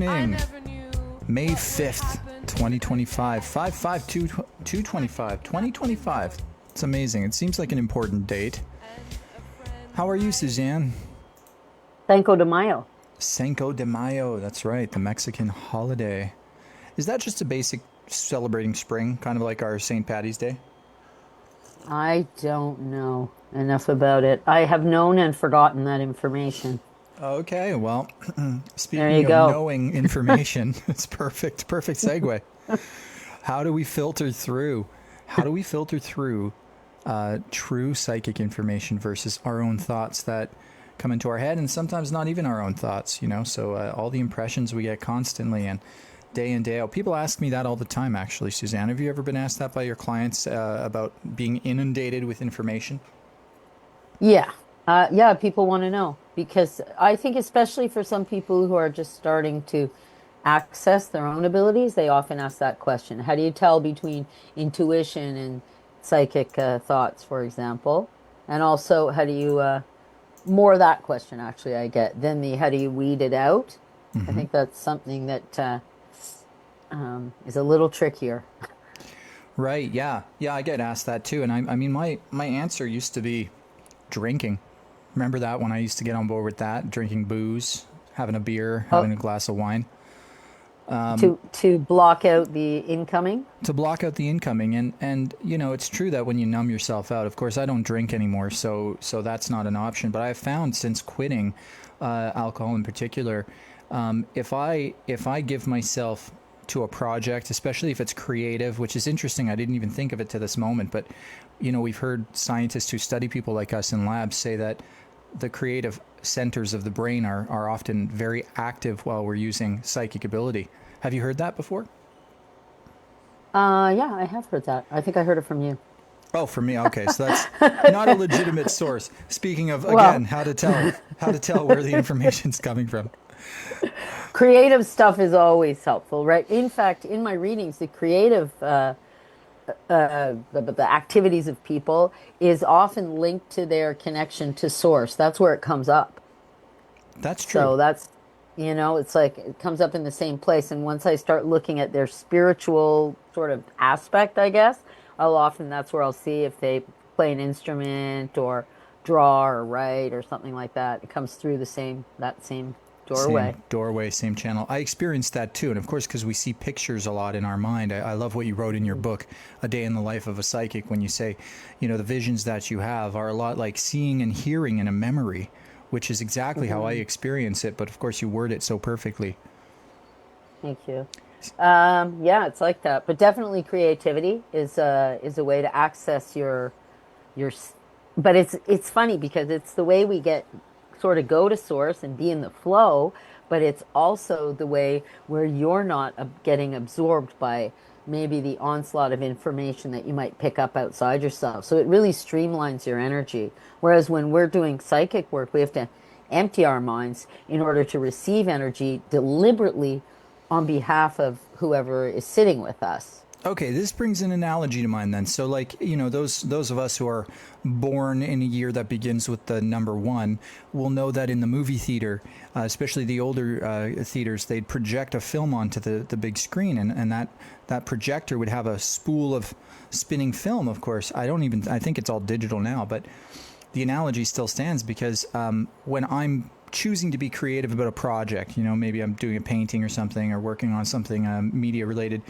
evening. May 5th, 2025. 5/5/2/25. 2025. It's amazing. It seems like an important date. How are you, Suzanne? Cinco de Mayo. Cinco de Mayo. That's right. The Mexican holiday. Is that just a basic celebrating spring, kind of like our St. Patty's Day? I don't know enough about it. I have known and forgotten that information. Okay, well, There you speaking of go. knowing information, it's perfect segue. How do we filter through? How do we filter through true psychic information versus our own thoughts that come into our head, and sometimes not even our own thoughts, you know? So all the impressions we get constantly and day in, day out. People ask me that all the time, actually, Suzanne. Have you ever been asked that by your clients about being inundated with information? Yeah. Yeah, people want to know because I think especially for some people who are just starting to access their own abilities, they often ask that question. How do you tell between intuition and psychic thoughts, for example? And also, how do you more that question actually I get than the how do you weed it out? I Hmm. think that's something that is a little trickier. Right, yeah. Yeah, I get asked that too. And I mean, my answer used to be drinking. Remember that when I used to get on board with that, drinking booze, having a beer, Oh, having a glass of wine, to block out the incoming. to block out the incoming. And you know, it's true that when you numb yourself out, of course, I don't drink anymore, so that's not an option. But I've found since quitting alcohol in particular, if I give myself to a project, especially if it's creative, which is interesting. I didn't even think of it to this moment, but you know, we've heard scientists who study people like us in labs say that the creative centers of the brain are often very active while we're using psychic ability. Have you heard that before? Yeah, I have heard that. I think I heard it from you. Oh, for me, okay. So that's not a legitimate source. Speaking of, again, Well, how to tell where the information's coming from. creative stuff is always helpful, right? In fact, in my readings, the creative, the activities of people is often linked to their connection to source. That's where it comes up. That's true. So that's, it's like it comes up in the same place. And once I start looking at their spiritual sort of aspect, I guess, I'll often, that's where I'll see if they play an instrument or draw or write or something like that. It comes through that same Same doorway. doorway, same channel. I experienced that too. And of course, because we see pictures a lot in our mind, I love what you wrote in your book, A Day in the Life of a Psychic, when you say, you know, the visions that you have are a lot like seeing and hearing in a memory, which is exactly how I Hmm. experience it. But of course, you word it so perfectly. Thank you. Yeah, it's like that. But definitely creativity is a way to access your but it's funny because it's the way we get sort of go to source and be in the flow, but it's also the way where you're not getting absorbed by maybe the onslaught of information that you might pick up outside yourself. So it really streamlines your energy. Whereas when we're doing psychic work, we have to empty our minds in order to receive energy deliberately on behalf of whoever is sitting with us. Okay, this brings an analogy to mind then. So, like, you know, those of us who are born in a year that begins with the number one will know that in the movie theater, especially the older theaters, they'd project a film onto the big screen, and that projector would have a spool of spinning film. Of course, I think it's all digital now, but the analogy still stands because when I'm choosing to be creative about a project, you know, maybe I'm doing a painting or something or working on something media related.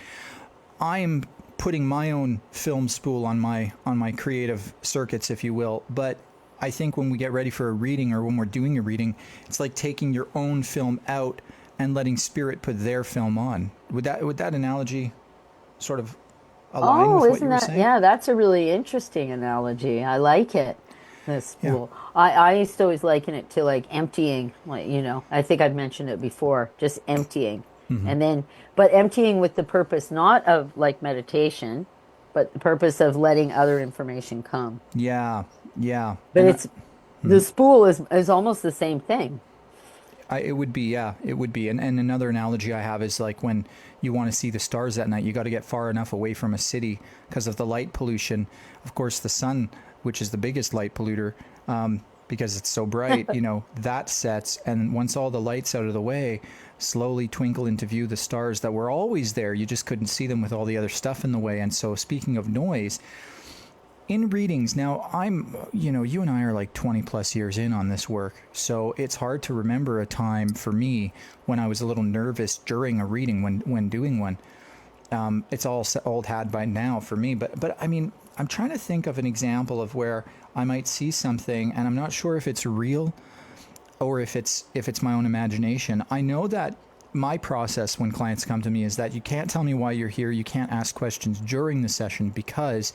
I'm putting my own film spool on my creative circuits, if you will. But I think when we get ready for a reading or when we're doing a reading, it's like taking your own film out and letting spirit put their film on. Would that analogy sort of align Oh, with what you isn't were that? saying? Yeah, that's a really interesting analogy. I like it. The Yeah. spool. I used to always liken it to like emptying, like, I think I've mentioned it before, just emptying. Hmm. And then, but emptying with the purpose not of like meditation, but the purpose of letting other information come. Yeah. Yeah. But it's the spool is almost the same thing. It would be, yeah, it would be. And another analogy I have is like when you want to see the stars at night, you got to get far enough away from a city because of the light pollution. Of course, the sun, which is the biggest light polluter, because it's so bright, that sets. And once all the light's out of the way, slowly twinkle into view the stars that were always there. You just couldn't see them with all the other stuff in the way. And so speaking of noise, in readings, now you and I are like 20 plus years in on this work. So it's hard to remember a time for me when I was a little nervous during a reading when doing one. It's all old hat by now for me. But I mean, I'm trying to think of an example of where I might see something and I'm not sure if it's real or if it's my own imagination. I know that my process when clients come to me is that you can't tell me why you're here. You can't ask questions during the session because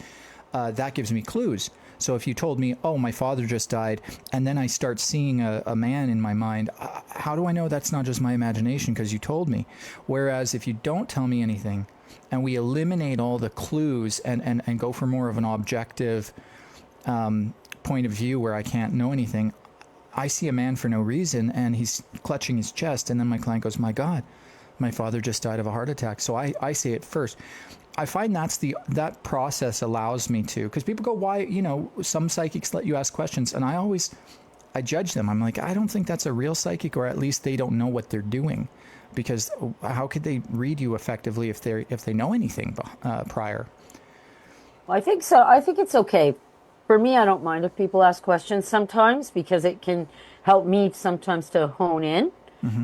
that gives me clues. So if you told me, oh, my father just died, and then I start seeing a man in my mind, how do I know that's not just my imagination because you told me? Whereas if you don't tell me anything and we eliminate all the clues and go for more of an objective point of view where I can't know anything, I see a man for no reason and he's clutching his chest, and then my client goes, my God, my father just died of a heart attack. So I say it first. I find that process allows me to, because people go, why, some psychics let you ask questions, and I judge them. I'm like, I don't think that's a real psychic, or at least they don't know what they're doing, because how could they read you effectively if they know anything prior? Well, I think so. I think it's okay. For me, I don't mind if people ask questions sometimes because it can help me sometimes to hone in.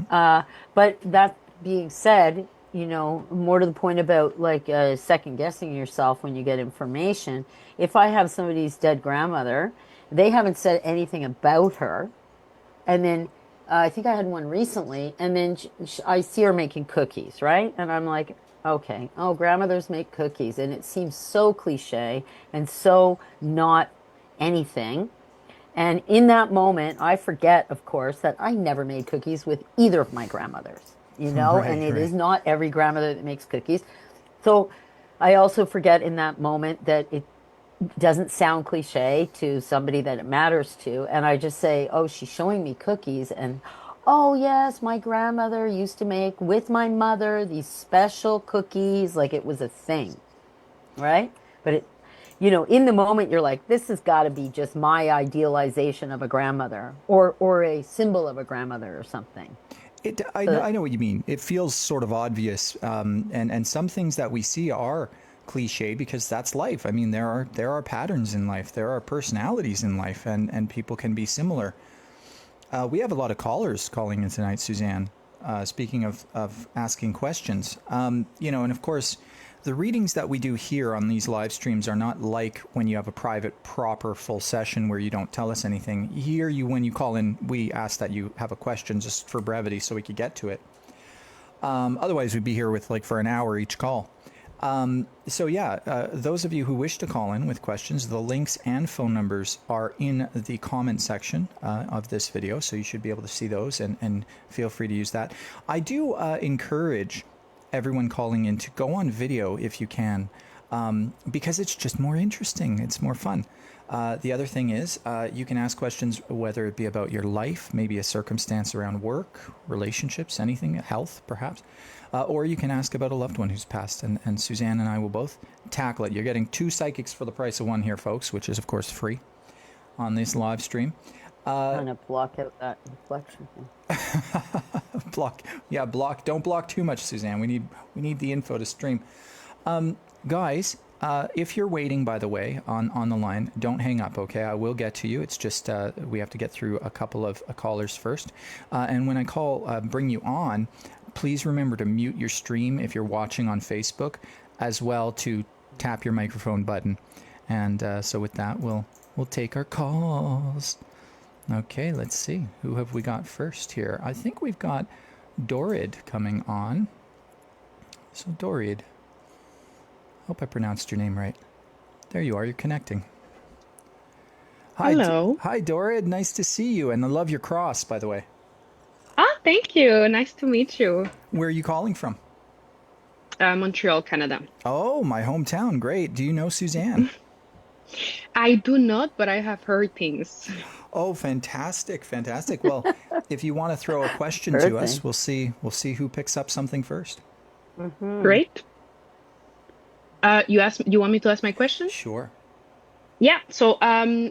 But that being said, more to the point about like second guessing yourself when you get information. If I have somebody's dead grandmother, they haven't said anything about her, and then I think I had one recently, and then I see her making cookies, right? And I'm like, okay, oh, grandmothers make cookies, and it seems so cliche and so not anything. And in that moment, I forget, of course, that I never made cookies with either of my grandmothers. Right, And it right. is not every grandmother that makes cookies. So I also forget in that moment that it doesn't sound cliche to somebody that it matters to. And I just say, oh, she's showing me cookies. And oh, yes, my grandmother used to make with my mother these special cookies, like it was a thing, right? But in the moment, you're like, this has got to be just my idealization of a grandmother or a symbol of a grandmother or something. So I know what you mean. It feels sort of obvious, and some things that we see are cliche because that's life. I mean, there are patterns in life, there are personalities in life, and people can be similar. We have a lot of callers calling in tonight, Suzanne. Speaking of asking questions, and of course, the readings that we do here on these live streams are not like when you have a private, proper, full session where you don't tell us anything. Here, when you call in, we ask that you have a question just for brevity so we could get to it. Otherwise, we'd be here with for an hour each call. Those of you who wish to call in with questions, the links and phone numbers are in the comment section of this video, so you should be able to see those and feel free to use that. I do encourage everyone calling in to go on video if you can, because it's just more interesting. It's more fun. The other thing is you can ask questions, whether it be about your life, maybe a circumstance around work, relationships, anything, health perhaps, or you can ask about a loved one who's passed, and Suzanne and I will both tackle it. You're getting 2 psychics for the price of 1 here, folks, which is of course free on this live stream. trying to block out that reflection thing. Block. Don't block too much, Suzanne. We need the info to stream. Guys, if you're waiting, by the way, on the line, don't hang up, okay? I will get to you. It's just we have to get through a couple of callers first. And when I bring you on, please remember to mute your stream if you're watching on Facebook, as well to tap your microphone button. And so with that, we'll take our calls. Okay, let's see. Who have we got first here? I think we've got Dorid coming on. So Dorid, hope I pronounced your name right. There you are. You're connecting. Hi, Hello. hi, Dorid. Nice to see you, and I love your cross, by the way. Ah, thank you. Nice to meet you. Where are you calling from? Montreal, Canada. Oh, my hometown. Great. Do you know Suzanne? I do not, but I have heard things. Oh, fantastic, fantastic. Well, if you want to throw a question Sure to us, thing. we'll see who picks up something first. Great. You want me to ask my question? Sure. Yeah, so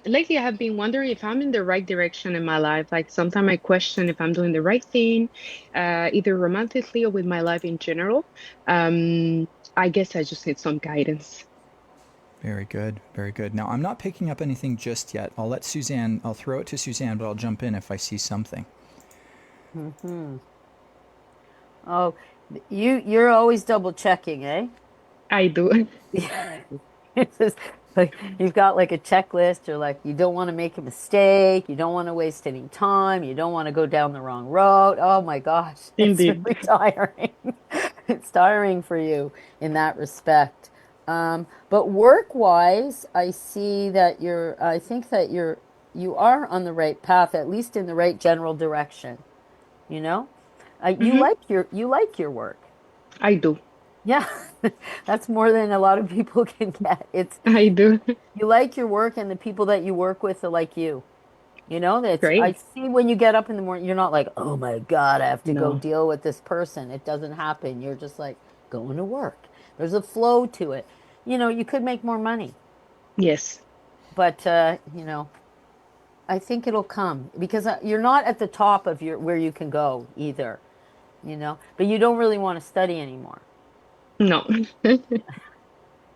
lately I have been wondering if I'm in the right direction in my life. Like sometimes I question if I'm doing the right thing, either romantically or with my life in general. Um, I guess I just need some guidance. Very good. Very good. Now, I'm not picking up anything just yet. I'll throw it to Suzanne, but I'll jump in if I see something. Hmm. Oh, you're always double checking, eh? I do. Yeah. It's just like you've got like a checklist. You're like, you don't want to make a mistake. You don't want to waste any time. You don't want to go down the wrong road. Oh my gosh, it's Indeed. really tiring. It's tiring for you in that respect. But work-wise, I think that you are on the right path, at least in the right general direction. You know, Hmm. you like your work. I do. Yeah, that's more than a lot of people can get. It's I do. you like your work and the people that you work with are like you. You know, that's I Great. see when you get up in the morning, you're not like, "Oh my God, I have to go No. deal with this person." It doesn't happen. You're just like going to work. There's a flow to it. You know, you could make more money, Yes. but I think it'll come because you're not at the top of your where you can go either, but you don't really want to study anymore. No.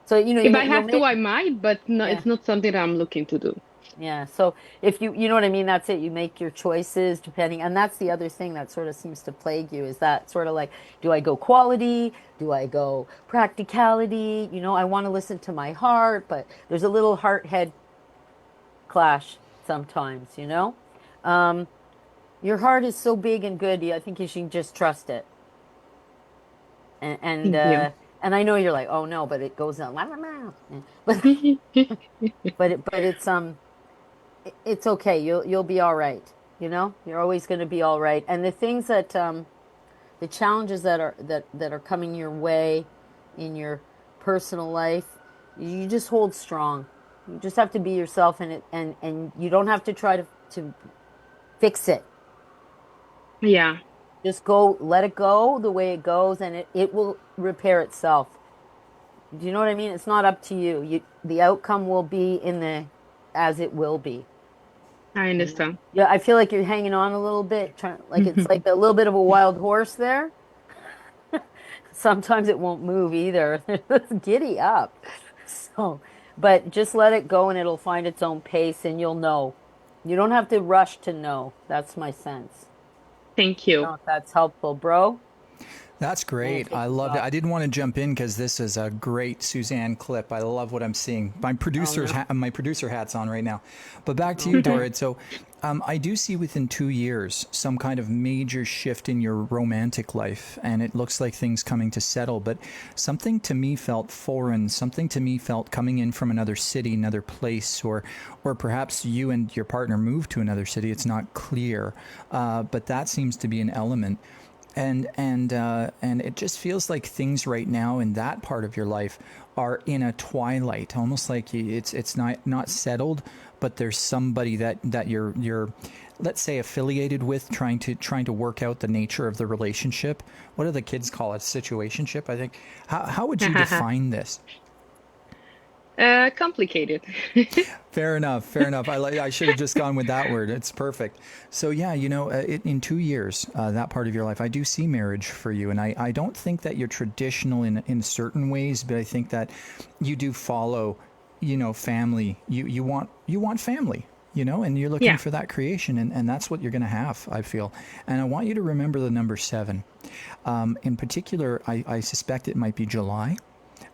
So, If I you'll have to, make I might, but no, yeah. it's not something that I'm looking to do. Yeah. So if you know what I mean, that's it. You make your choices depending, and that's the other thing that sort of seems to plague you is that sort of like, do I go quality? Do I go practicality? I want to listen to my heart, but there's a little heart head clash sometimes. Um, your heart is so big and good. I think you should just trust it. And and Thank you. uh, and I know you're like, oh no, but it goes on, but it's okay. You'll be all right. You're always going to be all right. And the things the challenges that are coming your way in your personal life, you just hold strong. You just have to be yourself in it, and you don't have to try to fix it. Yeah, Just go, let it go the way it goes, and it will repair itself. Do you know what I mean? It's not up to you. The outcome will be in the as it will be. I understand. Yeah, I feel like you're hanging on a little bit, trying like it's like a little bit of a wild horse there. Sometimes it won't move either. Giddy up. So, but just let it go and it'll find its own pace and you'll know. You don't have to rush to know. That's my sense. Thank I don't you. know if that's helpful, bro. That's I'm gonna great. take I this loved it. off. I didn't want to jump in because this is a great Suzanne clip. I love what I'm seeing. Oh no. My producer hat's on right now. But back to you, Okay. Dorit. So, I do see within 2 years some kind of major shift in your romantic life, and it looks like things coming to settle. But something to me felt foreign. Something to me felt coming in from another city, another place, or perhaps you and your partner moved to another city. It's not clear, but that seems to be an element, and it just feels like things right now in that part of your life are in a twilight, almost like it's not settled, but there's somebody that you're let's say affiliated with, trying to work out the nature of the relationship. What do the kids call it? Situationship, I think. How would you define this? Complicated. Fair enough. Fair enough. I should have just gone with that word. It's perfect. So yeah, in 2 years, that part of your life, I do see marriage for you, and I don't think that you're traditional in certain ways, but I think that you do follow, family. You want family. And you're looking Yeah. for that creation, and that's what you're going to have, I feel. And I want you to remember the number 7. In particular, I suspect it might be July,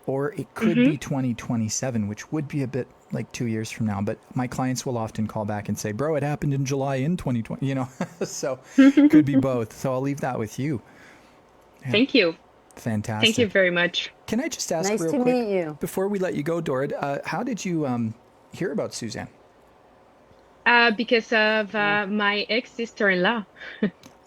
or it could Hmm. be 2027, which would be a bit like 2 years from now. But my clients will often call back and say, bro, it happened in July in 2020, so could be both. So I'll leave that with you. Yeah, Thank you. Thank you fantastic. very much. Can I just ask Nice real to quick, meet you. before we let you go, Dorid, how did you hear about Suzanne? Because of Yeah. my ex-sister-in-law.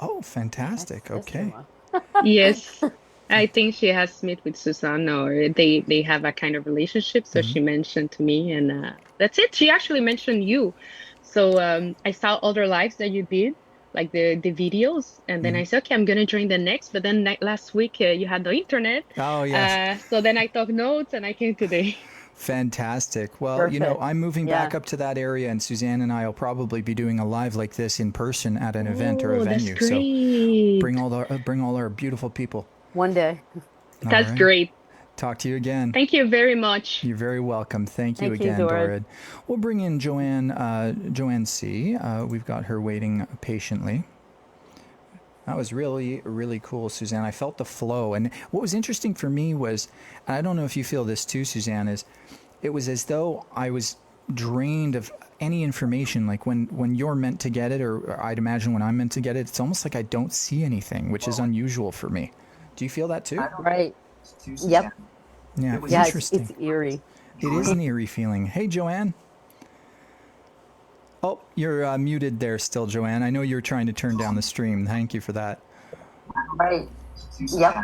Oh, Ex fantastic. Okay. sister-in-law. Yes. I think she has met with Suzanne, or they have a kind of relationship. So Hmm. she mentioned to me, and that's it. She actually mentioned you. So I saw other lives that you did, like the videos, and then Hmm. I said, okay, I'm gonna join the next. But then last week you had the internet, Oh, yes. so then I took notes and I came today. Fantastic. Well, Perfect. I'm moving Yeah. back up to that area, and Suzanne and I will probably be doing a live like this in person at an event or a Oh, that's venue. So great. bring all our beautiful people. One day. All That's right. great. Talk to you again. Thank you very much. You're very welcome. Thank you Thank you, again, Doris. Dorid. We'll bring in Joanne C. We've got her waiting patiently. That was really, really cool, Suzanne. I felt the flow. And what was interesting for me was, and I don't know if you feel this too, Suzanne, is it was as though I was drained of any information. Like when you're meant to get it, or I'd imagine when I'm meant to get it, it's almost like I don't see anything, which is unusual for me. Do you feel that too? Right. Yep. Yeah, it was Yeah, interesting. it's eerie. It is an eerie feeling. Hey, Joanne. Oh, you're muted there still, Joanne. I know you're trying to turn down the stream. Thank you for that. Right. Yep.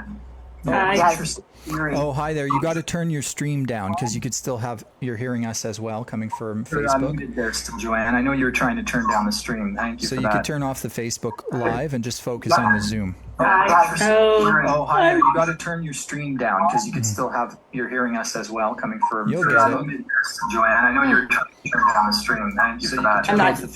Oh, hi there. You got to turn your stream down because you could still have, you're hearing us as well coming from Facebook. Muted there still, Joanne. I know you were trying to turn down the stream. Thank you So for you that. could turn off the Facebook live and just focus on the Zoom. Oh, hi there. You got to turn your stream down because you could still have, you're hearing us as well coming from You'll get Facebook. it. Muted there still, Joanne. I know you were trying to turn down the stream. Thank you for that.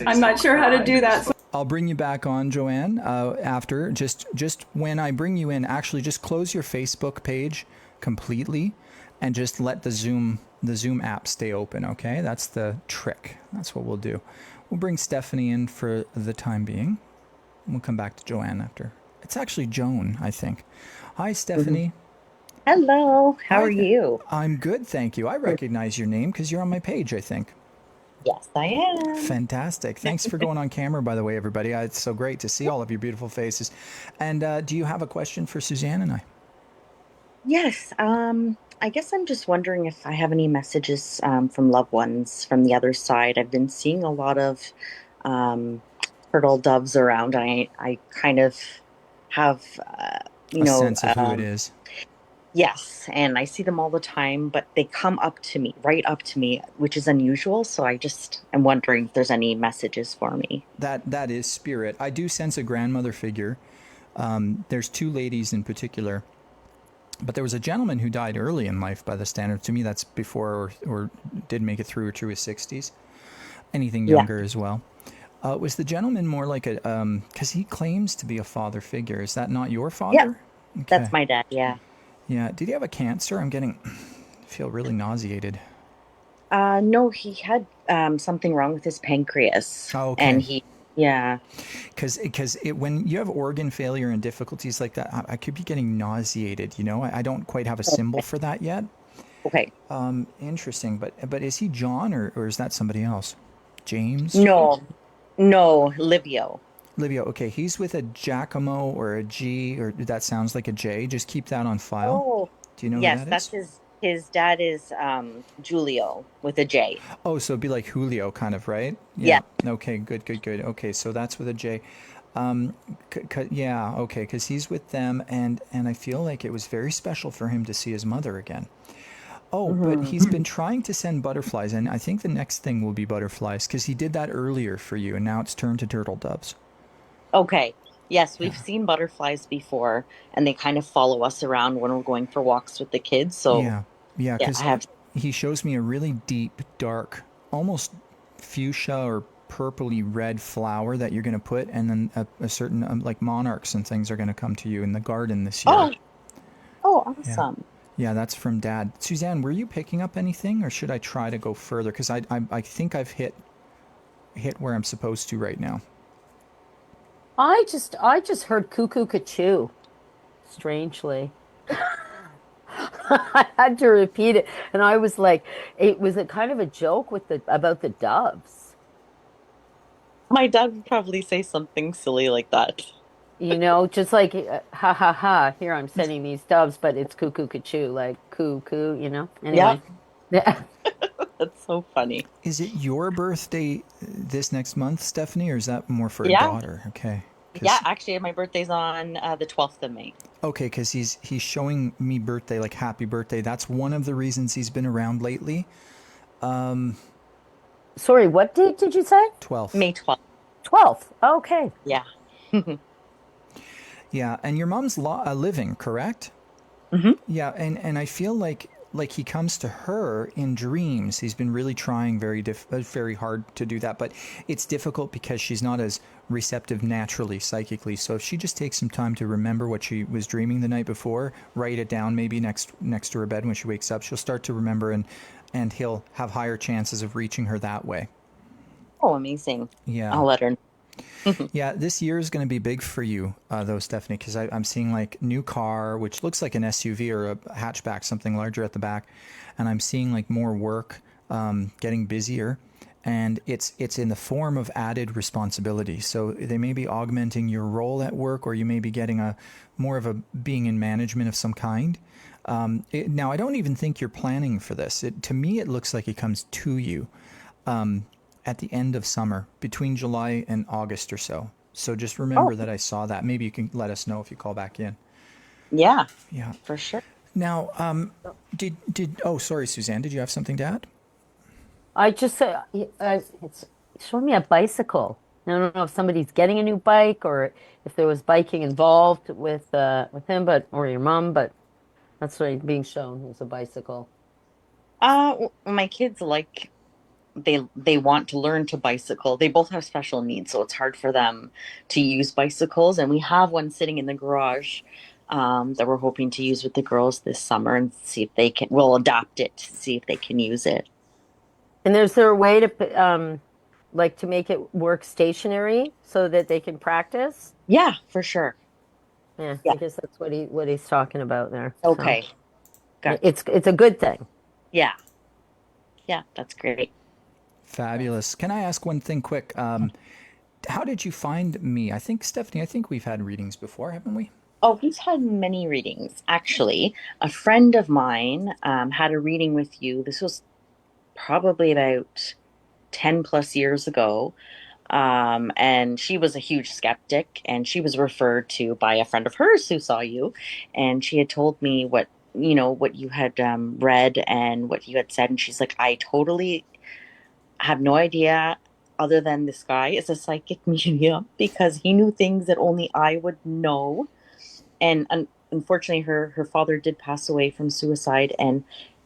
I'm not sure how to do that. I'll bring you back on, Joanne, after. Just when I bring you in, actually just close your Facebook page completely and just let the Zoom app stay open, okay? That's the trick. That's what we'll do. We'll bring Stephanie in for the time being. We'll come back to Joanne after. It's actually Joan, I think. Hi, Stephanie. Hello, how are you? I'm good, thank you. I recognize your name because you're on my page, I think. Yes, I am. Fantastic. Thanks for going on camera, by the way, everybody. It's so great to see all of your beautiful faces. And do you have a question for Suzanne and I? Yes, I guess I'm just wondering if I have any messages from loved ones from the other side. I've been seeing a lot of turtle doves around. I kind of have, A sense of who it is. Yes, and I see them all the time, but they come up to me, right up to me, which is unusual. So I'm wondering if there's any messages for me. That is spirit. I do sense a grandmother figure. There's two ladies in particular. But there was a gentleman who died early in life by the standard. To me, that's before or did make it through to his 60s. Anything younger as well. Was the gentleman more like a, because he claims to be a father figure. Is that not your father? Yeah, Okay. that's my dad, yeah. Yeah. Did he have a cancer? I feel really nauseated. No, he had something wrong with his pancreas. Oh, okay. And yeah. Because when you have organ failure and difficulties like that, I could be getting nauseated, I don't quite have a symbol for that yet. Okay. Interesting. But is he John or is that somebody else? James? No, Livio. Livio, okay, he's with a Giacomo or a G, or that sounds like a J. Just keep that on file. Oh, Do you know yes, who that that's is? his dad is Giulio with a J. Oh, so it'd be like Julio, kind of, right? Yeah. Okay, good. Okay, so that's with a J. Yeah, okay, because he's with them, and I feel like it was very special for him to see his mother again. Oh, but he's been trying to send butterflies, and I think the next thing will be butterflies, because he did that earlier for you, and now it's turned to turtle doves. Okay. Yes, we've seen butterflies before, and they kind of follow us around when we're going for walks with the kids. So Yeah, because I have. he shows me a really deep, dark, almost fuchsia or purpley red flower that you're going to put, and then a certain, like monarchs and things are going to come to you in the garden this year. Oh, awesome. Yeah, that's from Dad. Suzanne, were you picking up anything, or should I try to go further? Because I think I've hit where I'm supposed to right now. I just heard cuckoo cuckoo, strangely. I had to repeat it, and I was like, it was a kind of a joke about the doves. My dad would probably say something silly like that. Just like ha ha ha. Here I'm sending these doves, but it's cuckoo cuckoo, like coo. Anyway, yeah. That's so funny. Is it your birthday this next month, Stephanie, or is that more for a Yeah. daughter? Okay. Yeah, actually, my birthday's on the 12th of May. Okay, because he's showing me birthday, like happy birthday. That's one of the reasons he's been around lately. Sorry, what date did you say? 12th. May 12th. 12th. Okay. Yeah. Yeah, and your mom's living, correct? Mm-hmm. Yeah, and I feel like like he comes to her in dreams. He's been really trying very hard to do that, but it's difficult because she's not as receptive naturally psychically. So if she just takes some time to remember what she was dreaming the night before, write it down maybe next to her bed when she wakes up, she'll start to remember, and he'll have higher chances of reaching her that way. Oh, amazing. Yeah. I'll let her know. Yeah, this year is going to be big for you, though, Stephanie, because I'm seeing like new car, which looks like an SUV or a hatchback, something larger at the back, and I'm seeing like more work, getting busier, and it's in the form of added responsibility. So they may be augmenting your role at work, or you may be getting more of a being in management of some kind. Now, I don't even think you're planning for this. To me, it looks like it comes to you. At the end of summer, between July and August or so. So just remember that I saw that. Maybe you can let us know if you call back in. Yeah, Yeah. for sure. Now, sorry, Suzanne, did you have something to add? I just it's showing me a bicycle. I don't know if somebody's getting a new bike or if there was biking involved with him, or your mom, but that's what being shown is a bicycle. My kids they want to learn to bicycle. They both have special needs, so it's hard for them to use bicycles. And we have one sitting in the garage that we're hoping to use with the girls this summer and see if we'll adapt it to see if they can use it. And is there a way to like to make it work stationary so that they can practice? Yeah, for sure. Yeah, Yeah. I guess that's what he's talking about there. Okay. So Gotcha. it's a good thing. Yeah. Yeah, that's great. Fabulous. Can I ask one thing quick? How did you find me? I think, Stephanie, we've had readings before, haven't we? Oh, we've had many readings. Actually, a friend of mine had a reading with you. This was probably about 10 plus years ago. And she was a huge skeptic, and she was referred to by a friend of hers who saw you. And she had told me what you had read and what you had said. And she's like, I totally have no idea other than this guy is a psychic medium because he knew things that only I would know. And unfortunately, her father did pass away from suicide. And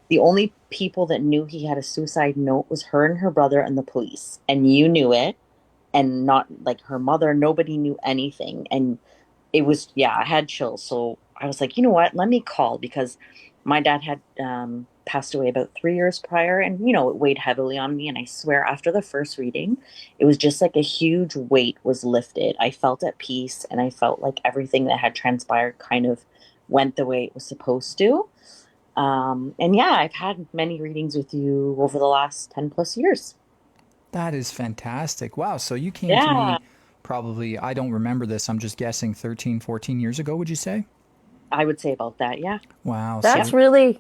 the only people that knew he had a suicide note was her and her brother and the police. And you knew it. And not like her mother, nobody knew anything. And it was, I had chills. So I was like, you know what, let me call, because my dad had passed away about 3 years prior, and it weighed heavily on me. And I swear after the first reading, it was just like a huge weight was lifted. I felt at peace, and I felt like everything that had transpired kind of went the way it was supposed to. And yeah, I've had many readings with you over the last 10 plus years. That is fantastic. Wow. So you came to me probably, I don't remember this, I'm just guessing 13, 14 years ago, would you say? I would say about that, yeah. Wow. That's really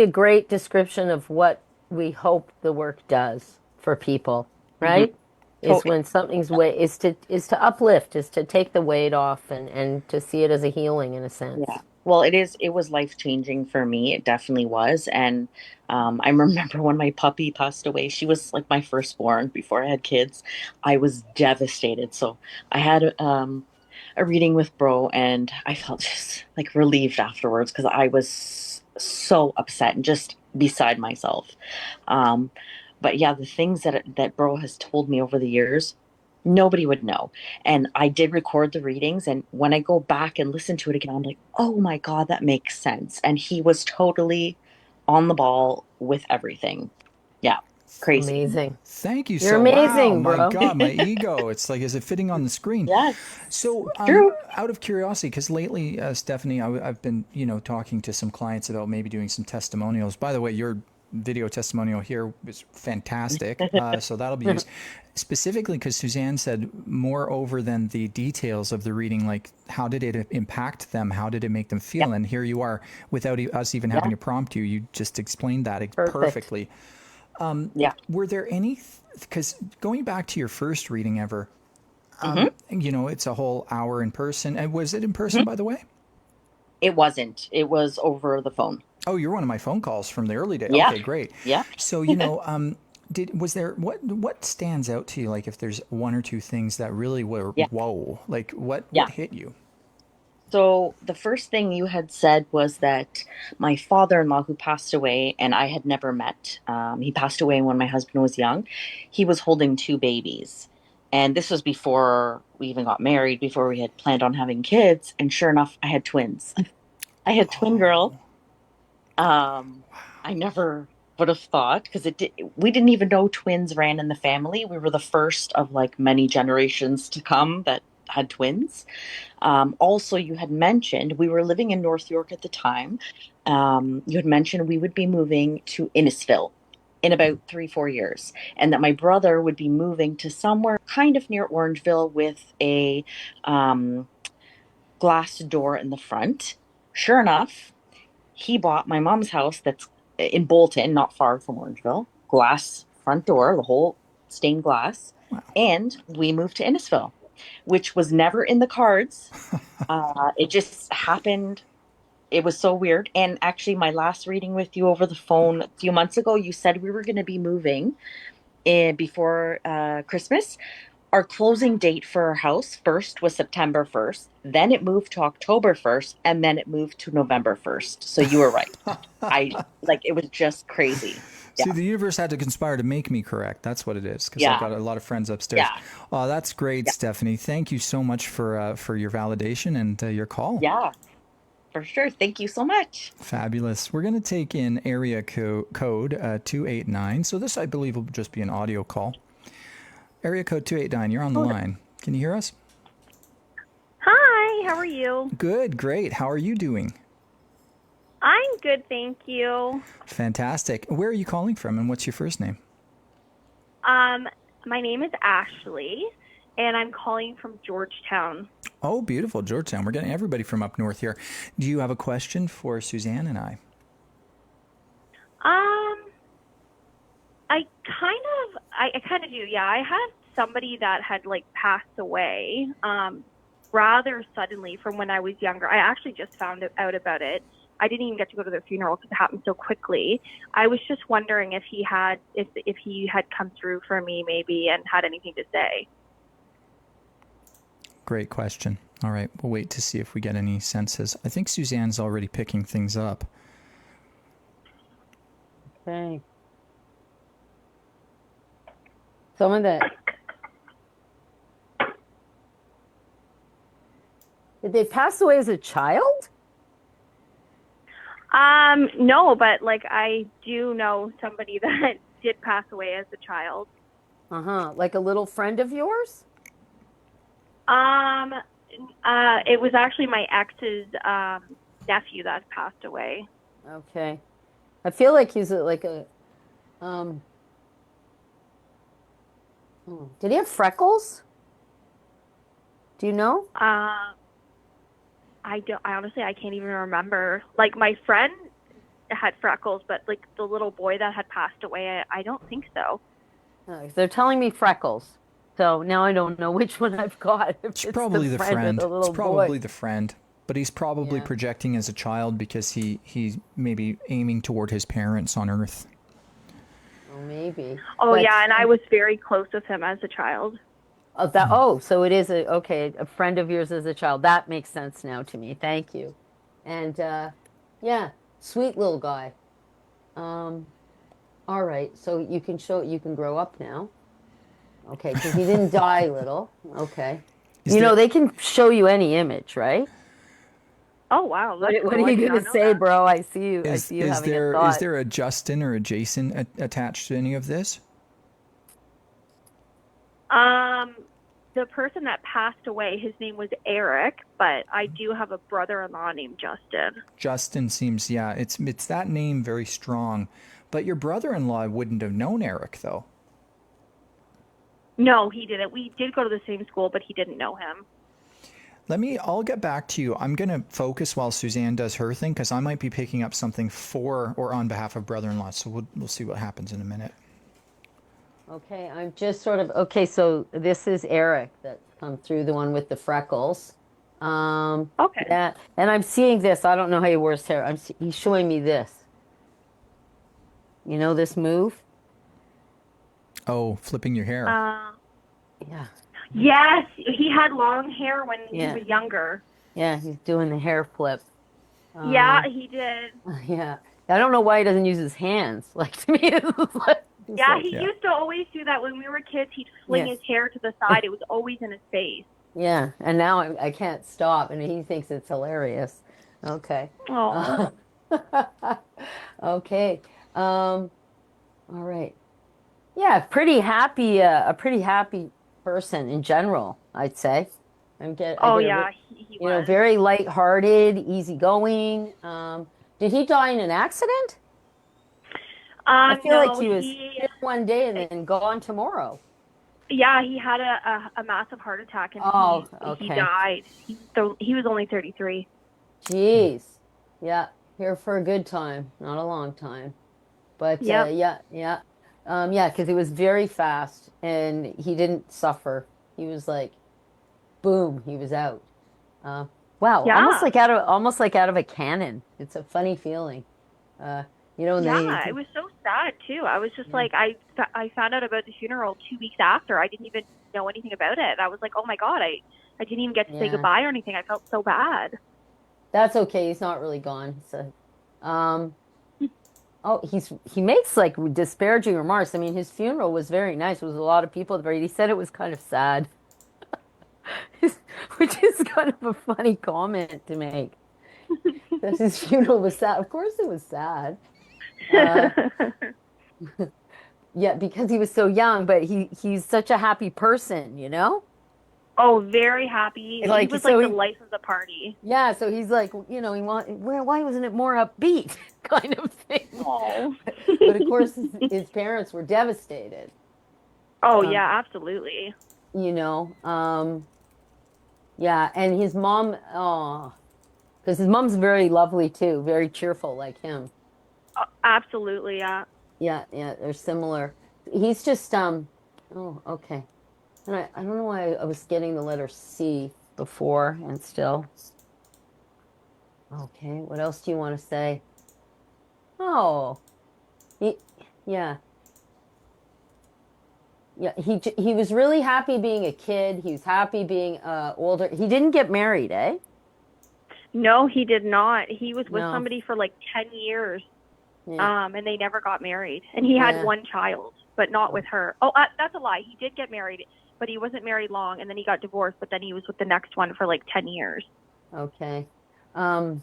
a great description of what we hope the work does for people, right? Mm-hmm. Is when something's is to uplift, is to take the weight off and to see it as a healing in a sense. Yeah. Well, it was life-changing for me. It definitely was. And I remember when my puppy passed away, she was like my firstborn before I had kids. I was devastated. So I had a reading with Bro, and I felt just like relieved afterwards because I was so upset and just beside myself. But yeah, the things that Bro has told me over the years, nobody would know. And I did record the readings, and when I go back and listen to it again, I'm like, oh my God, that makes sense. And he was totally on the ball with everything. Yeah. Crazy. Amazing. Thank you. You're amazing, wow, bro. my God, my ego. It's like, is it fitting on the screen? Yes. So True. out of curiosity, because lately, Stephanie, I've been, talking to some clients about maybe doing some testimonials. By the way, your video testimonial here was fantastic. So that'll be used specifically because Suzanne said moreover than the details of the reading, like how did it impact them? How did it make them feel? And here you are without us even having to prompt you. You just explained that perfectly. Were there any, because going back to your first reading ever, it's a whole hour in person. And was it in person, by the way? It wasn't. It was over the phone. Oh, you're one of my phone calls from the early days. Yeah. Okay, great. Yeah. So, was there, what stands out to you? Like if there's one or two things that really were, whoa, like what hit you? So the first thing you had said was that my father-in-law, who passed away, and I had never met, he passed away when my husband was young. He was holding two babies. And this was before we even got married, before we had planned on having kids. And sure enough, I had twins. I had twin girls. I never would have thought because we didn't even know twins ran in the family. We were the first of like many generations to come that had twins. Also, you had mentioned we were living in North York at the time. You had mentioned we would be moving to Innisfil in about 3, 4 years, and that my brother would be moving to somewhere kind of near Orangeville with a um, glass door in the front. Sure enough, he bought my mom's house that's in Bolton, not far from Orangeville, glass front door, the whole stained glass. And we moved to Innisfil, which was never in the cards. It just happened. It was so weird. And actually, my last reading with you over the phone a few months ago, you said we were going to be moving before Christmas. Our closing date for our house first was September 1st, then it moved to October 1st, and then it moved to November 1st. So you were right. I like it was just crazy. Yeah. See, the universe had to conspire to make me correct. That's what it is, because Yeah. I've got a lot of friends upstairs. Yeah. Oh, that's great, Yeah. Stephanie. Thank you so much for your validation and your call. Yeah, for sure. Thank you so much. Fabulous. We're going to take in area code 289. So this, I believe, will just be an audio call. Area code 289, you're on the line. Can you hear us? Hi, how are you? Good, great. How are you doing? I'm good, thank you. Fantastic. Where are you calling from, and what's your first name? My name is Ashley, and I'm calling from Georgetown. Oh, beautiful, Georgetown. We're getting everybody from up north here. Do you have a question for Suzanne and I? I kind of do, yeah. I had somebody that had like passed away rather suddenly from when I was younger. I actually just found out about it. I didn't even get to go to their funeral because it happened so quickly. I was just wondering if he had come through for me maybe and had anything to say. Great question. All right, we'll wait to see if we get any senses. I think Suzanne's already picking things up. Okay. Someone that... Did they pass away as a child? No, but like I do know somebody that did pass away as a child. Like a little friend of yours? It was actually my ex's nephew that passed away. Okay. I feel like he's did he have freckles? Do you know? I honestly, I can't even remember. Like my friend had freckles, but like the little boy that had passed away, I don't think so. Oh, They're telling me freckles. So now I don't know which one I've got. It's probably the friend. Or It's probably boy. the friend. But he's probably projecting as a child because he's maybe aiming toward his parents on Earth. Oh, maybe. Oh, yeah, and I was very close with him as a child. So it is a friend of yours as a child. That makes sense now to me. Thank you. And yeah, sweet little guy. All right, so you can grow up now. Okay, because he didn't die little. Okay. They can show you any image, right? Oh, wow. What are you going to say, bro? I see you having a thought. Is there a Justin or a Jason attached to any of this? The person that passed away, his name was Eric, but I do have a brother-in-law named Justin. Justin seems, it's that name very strong. But your brother-in-law wouldn't have known Eric, though. No, he didn't. We did go to the same school, but he didn't know him. I'll get back to you. I'm going to focus while Suzanne does her thing, because I might be picking up something for or on behalf of brother-in-law. So we'll see what happens in a minute. Okay, I'm just so this is Eric that's come through, the one with the freckles. Okay. Yeah, and I'm seeing this. I don't know how he wears hair. He's showing me this. You know this move? Oh, flipping your hair. Yeah. Yes, he had long hair when he was younger. Yeah, he's doing the hair flip. Yeah, Um, he did. yeah. I don't know why he doesn't use his hands. Like to me, it's Yeah, like, he Yeah. used to always do that when we were kids. He'd fling yeah, his hair to the side. It was always in his face. yeah. And now I can't stop, and he thinks it's hilarious. Okay. Oh. Uh, okay. Um, all right. Yeah, pretty happy. A pretty happy person in general, I'd say. I Oh get a, yeah, he was. very lighthearted, easygoing. Did he die in an accident? I feel like No, he was he here one day and then gone tomorrow. yeah, he had a massive heart attack and Oh, he okay. died. He was only 33. Jeez. Yeah, here for a good time, not a long time. But Yep. yeah, yeah. Yeah, because it was very fast and he didn't suffer. He was like, boom, he was out. Uh, wow, Yeah. almost like out of a cannon. It's a funny feeling. Uh, and then Yeah, it was so sad too. I was just yeah, like, I found out about the funeral 2 weeks after. I didn't even know anything about it. I was like, oh my God, I didn't even get to say yeah. goodbye or anything. I felt so bad. That's okay. He's not really gone. So, um, oh, he makes like disparaging remarks. I mean, his funeral was very nice. There was a lot of people there. He said it was kind of sad, which is kind of a funny comment to make. That his funeral was sad. Of course, it was sad. Uh, yeah, because he was so young, but he's such a happy person, you know? Oh, very happy. He Like was so like the he life of the party. yeah, so he's like, why wasn't it more upbeat kind of thing? Oh. But of course his parents were devastated. Oh Um, yeah, absolutely. you know, yeah, and his mom, oh, because his mom's very lovely too, very cheerful like him. Absolutely, yeah. Yeah, yeah, they're similar. He's just oh, okay. And I don't know why I was getting the letter C before and still. Okay, what else do you want to say? Oh, he, yeah, yeah. He was really happy being a kid. He was happy being older. He didn't get married, eh? No, he did not. He was with No. somebody for like 10 years, Yeah, and they never got married. And he had yeah. one child, but not with her. Oh, that's a lie. He did get married, but he wasn't married long, and then he got divorced, but then he was with the next one for like 10 years. Okay. Um,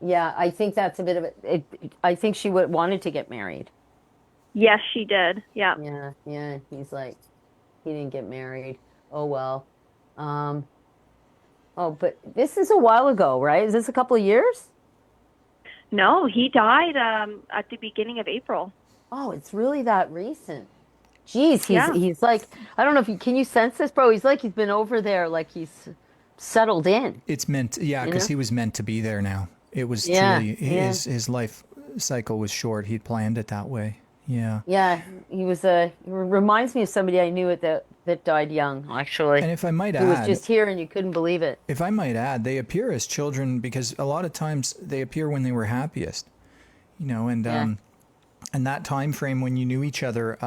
yeah, I think that's a bit of I think she would wanted to get married. Yes, she did. Yeah. Yeah, yeah. He's like, he didn't get married. Oh well. Um, oh, but this is a while ago, right? Is this a couple of years? No, he died at the beginning of April. Oh, it's really that recent. Geez, Yeah. he's like, I don't know if you can you sense this, bro? He's like he's been over there, like he's settled in. It's meant, yeah, You because know? he was meant to be there now. It was Yeah, truly yeah, his life cycle was short. He'd planned it that way. Yeah. yeah. He was a reminds me of somebody I knew that died young, actually. And if I might Who was add, just here and you couldn't believe it. if I might add, they appear as children because a lot of times they appear when they were happiest, Yeah. and that time frame when you knew each other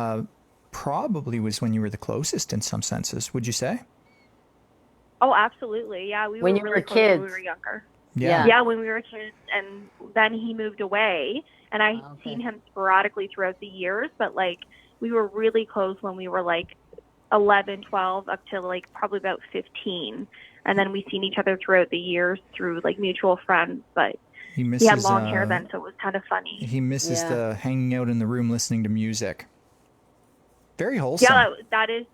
probably was when you were the closest in some senses. Would you say? Oh, absolutely. Yeah, we When were you were really close when we kids. were younger. Yeah. Yeah, when we were kids, and then he moved away, and I had Okay. seen him sporadically throughout the years, but like we were really close when we were like 11, 12, up to like probably about 15, and then we seen each other throughout the years through like mutual friends, but He he misses. had long hair then, so it was kind of funny. He misses Yeah. the hanging out in the room listening to music. Very wholesome. Yeah, that is,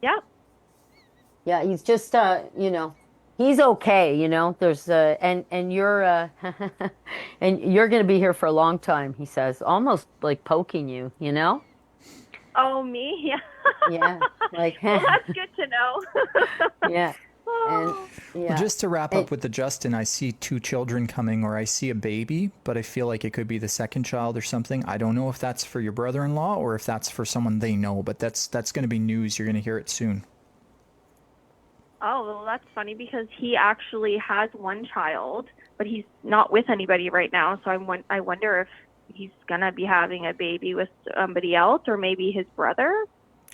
yeah. Yeah, he's just he's okay, There's and you're and you're going to be here for a long time, he says, almost like poking you, you know? Oh, me? Yeah. Yeah, like Well, that's good to know. yeah. And yeah. Well, just to wrap And- up with the Justin, I see two children coming, or I see a baby, but I feel like it could be the second child or something. I don't know if that's for your brother-in-law or if that's for someone they know, but that's going to be news. You're going to hear it soon. Oh, well, that's funny because he actually has one child, but he's not with anybody right now. So I wonder if he's going to be having a baby with somebody else or maybe his brother.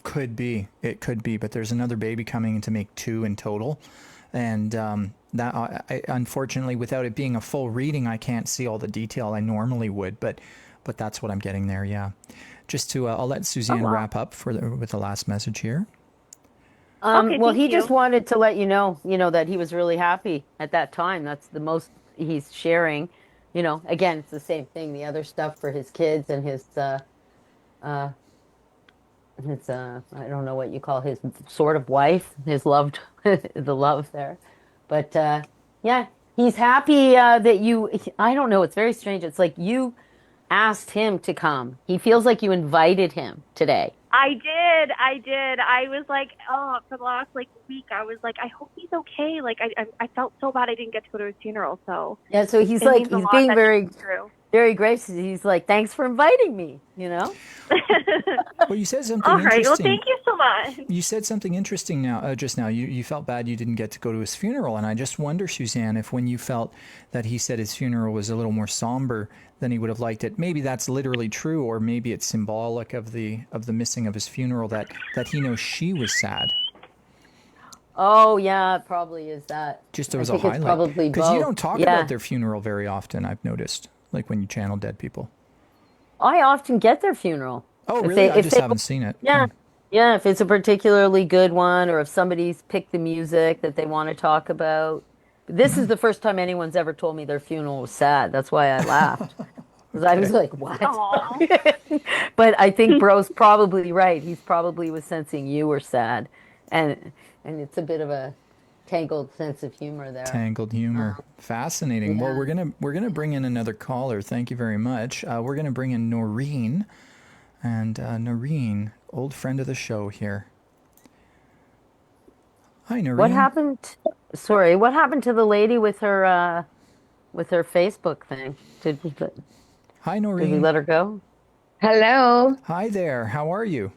Could be. It could be. But there's another baby coming to make 2 in total. And that unfortunately, without it being a full reading, I can't see all the detail I normally would. But that's what I'm getting there, yeah. Just to, I'll let Suzanne wrap up with the last message here. Well, thank he you. just wanted to let you know, that he was really happy at that time. That's the most he's sharing. Again, it's the same thing. The other stuff for his kids and his I don't know what you call his sort of wife, his loved, the love there. But yeah, he's happy that I don't know. It's very strange. It's like you asked him to come. He feels like you invited him today. I did. I was like, for the last week, I was like, I hope he's okay. Like, I felt so bad I didn't get to go to his funeral. So yeah, so he's being very, very gracious. He's like, thanks for inviting me. Well, you said something All right. interesting. Well, thank you so much. You said something interesting just now. You felt bad you didn't get to go to his funeral, and I just wonder, Suzanne, if when you felt that he said his funeral was a little more somber than he would have liked it, maybe that's literally true, or maybe it's symbolic of the missing of his funeral, that he knows she was sad. Oh yeah, it probably is that. Just as a highlight, because you don't talk about their funeral very often. I've noticed, like when you channel dead people. I often get their funeral. Oh, really? I just haven't seen it. Yeah. Yeah, if it's a particularly good one, or if somebody's picked the music that they want to talk about. This is the first time anyone's ever told me their funeral was sad. That's why I laughed. Because I was like, what? But I think Bro's probably right. He's probably was sensing you were sad. And it's a bit of a tangled sense of humor there. Tangled humor. Fascinating. Yeah. Well, we're gonna bring in another caller. Thank you very much. We're gonna bring in Noreen. And Noreen, old friend of the show here. Hi, Noreen. What happened to the lady with her Facebook thing? Hi, Noreen. Did we let her go? Hello. Hi there. How are you?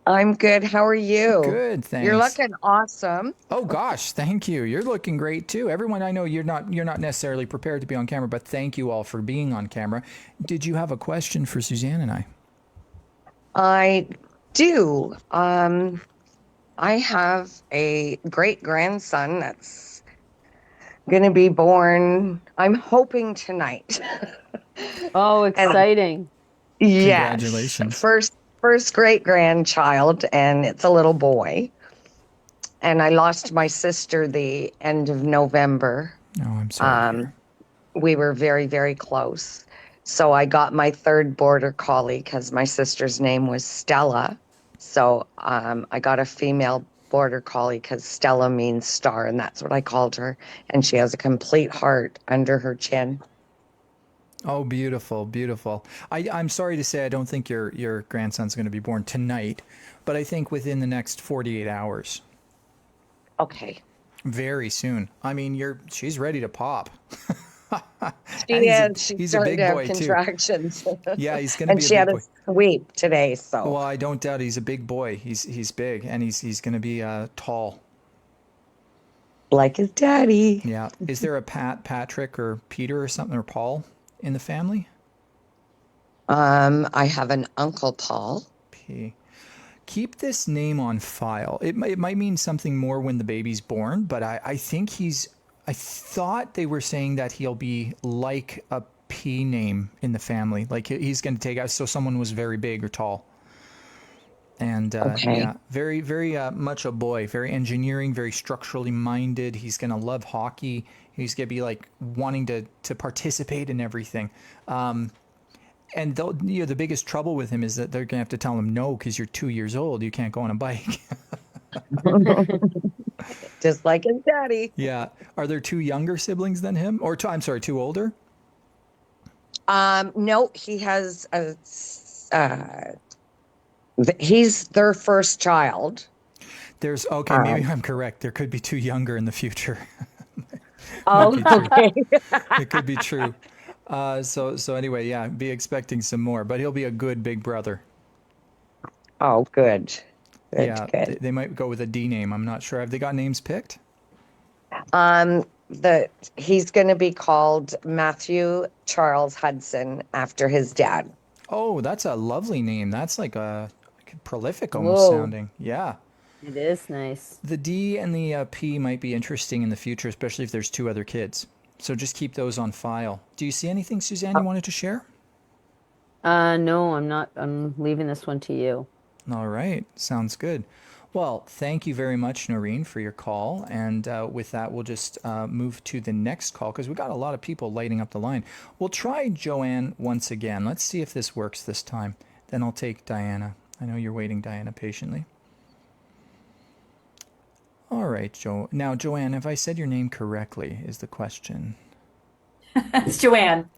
I'm good. How are you? Good, thanks. You're looking awesome. Oh gosh, thank you. You're looking great too. Everyone, I know you're not necessarily prepared to be on camera, but thank you all for being on camera. Did you have a question for Suzanne and I? I do. I have a great grandson that's going to be born, I'm hoping tonight. Oh, exciting. Yes. Congratulations. First great grandchild, and it's a little boy. And I lost my sister the end of November. Oh, I'm sorry. We were very, very close. So I got my third border collie because my sister's name was Stella. So I got a female border collie because Stella means star, and that's what I called her. And she has a complete heart under her chin. Oh, beautiful, beautiful. I'm sorry to say I don't think your grandson's going to be born tonight, but I think within the next 48 hours. Okay. Very soon. I mean, she's ready to pop. He's a big boy contractions. Too. Yeah, he's going to be. And she had a sweep today, so. Well, I don't doubt he's a big boy. He's big, and he's going to be tall. Like his daddy. Yeah. Is there a Patrick, or Peter, or something, or Paul in the family? I have an Uncle Paul. Keep this name on file. It might mean something more when the baby's born, but I think I thought they were saying that he'll be like a P name in the family. Like he's going to take out, so someone was very big or tall. And yeah, very, very much a boy, very engineering, very structurally minded. He's going to love hockey. He's going to be like wanting to participate in everything. And the biggest trouble with him is that they're going to have to tell him no, because you're 2 years old. You can't go on a bike. Just like his daddy. Yeah. Are there 2 younger siblings than him? Or 2 older? No, he has he's their first child. Maybe I'm correct. There could be 2 younger in the future. Oh, okay. It could be true. So anyway, yeah, be expecting some more, but he'll be a good big brother. Oh, good. Good. They might go with a D name. I'm not sure. Have they got names picked? He's going to be called Matthew Charles Hudson after his dad. Oh, that's a lovely name. That's like prolific almost Whoa. sounding. Yeah. It is nice. The D and the P might be interesting in the future, especially if there's 2 other kids. So just keep those on file. Do you see anything, Suzanne, you wanted to share? No, I'm not. I'm leaving this one to you. All right. Sounds good. Well, thank you very much, Noreen, for your call. And with that, we'll just move to the next call because we've got a lot of people lighting up the line. We'll try Joanne once again. Let's see if this works this time. Then I'll take Diana. I know you're waiting, Diana, patiently. All right, Now, Joanne, have I said your name correctly is the question. It's Joanne.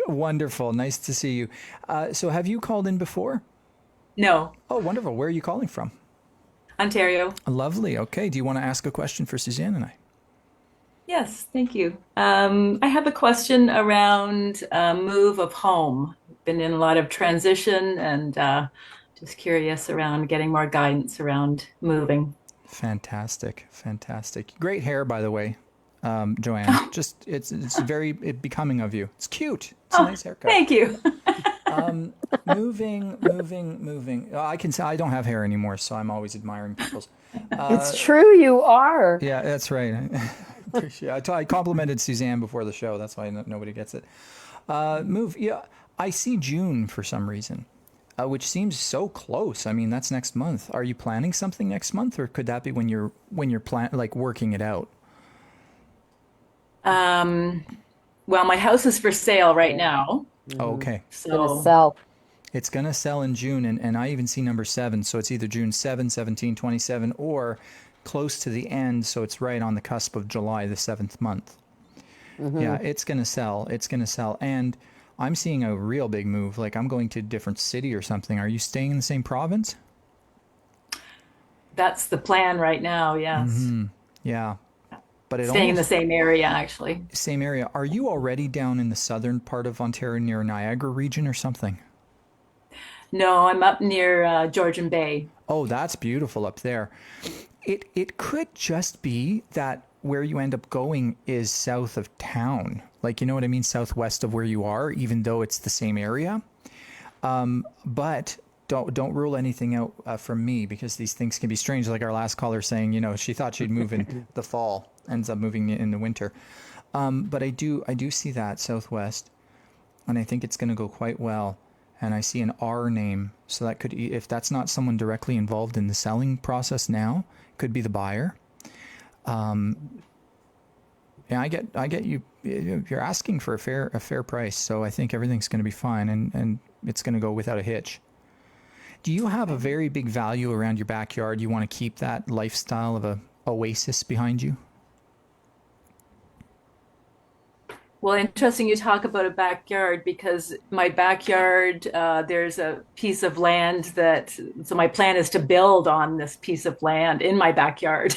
Wonderful. Nice to see you. So have you called in before? No, Oh, wonderful. Where are you calling from? Ontario. Lovely. Okay. Do you want to ask a question for Suzanne and I? Yes, thank you. I have a question around move of home. Been in a lot of transition and just curious around getting more guidance around moving. Fantastic. Fantastic. Great hair, by the way, Joanne. Just it's very becoming of you. It's cute. It's a nice haircut. Thank you. Moving. I can say I don't have hair anymore, so I'm always admiring people's. It's true, you are. Yeah, that's right. I complimented Suzanne before the show. That's why nobody gets it. Move. Yeah, I see June for some reason, which seems so close. I mean, that's next month. Are you planning something next month, or could that be when you're working it out? Well, my house is for sale right now. Oh, okay. Gonna So sell. It's going to sell in June, and I even see number 7, so it's either June 7, 17, 27, or close to the end, so it's right on the cusp of July, the 7th month. Yeah, it's going to sell. It's going to sell. And I'm seeing a real big move. Like I'm going to a different city or something. Are you staying in the same province? that's the plan right now, yes. Yeah. But Staying in the same area, actually. same area. Are you already down in the southern part of Ontario near Niagara region or something? No, I'm up near Georgian Bay. Oh, that's beautiful up there. It could just be that where you end up going is south of town. Like, you know what I mean? Southwest of where you are, even though it's the same area. But don't rule anything out from me, because these things can be strange. Like our last caller saying, you know, she thought she'd move in the fall, ends up moving in the winter. But I do see that southwest, and I think it's going to go quite well. And I see an R name, so that could, if that's not someone directly involved in the selling process now, could be the buyer. Yeah, I get you. You're asking for a fair price, so I think everything's going to be fine, and it's going to go without a hitch. Do you have a very big value around your backyard? You want to keep that lifestyle of a oasis behind you? Well, interesting you talk about a backyard, because my backyard, there's a piece of land so my plan is to build on this piece of land in my backyard.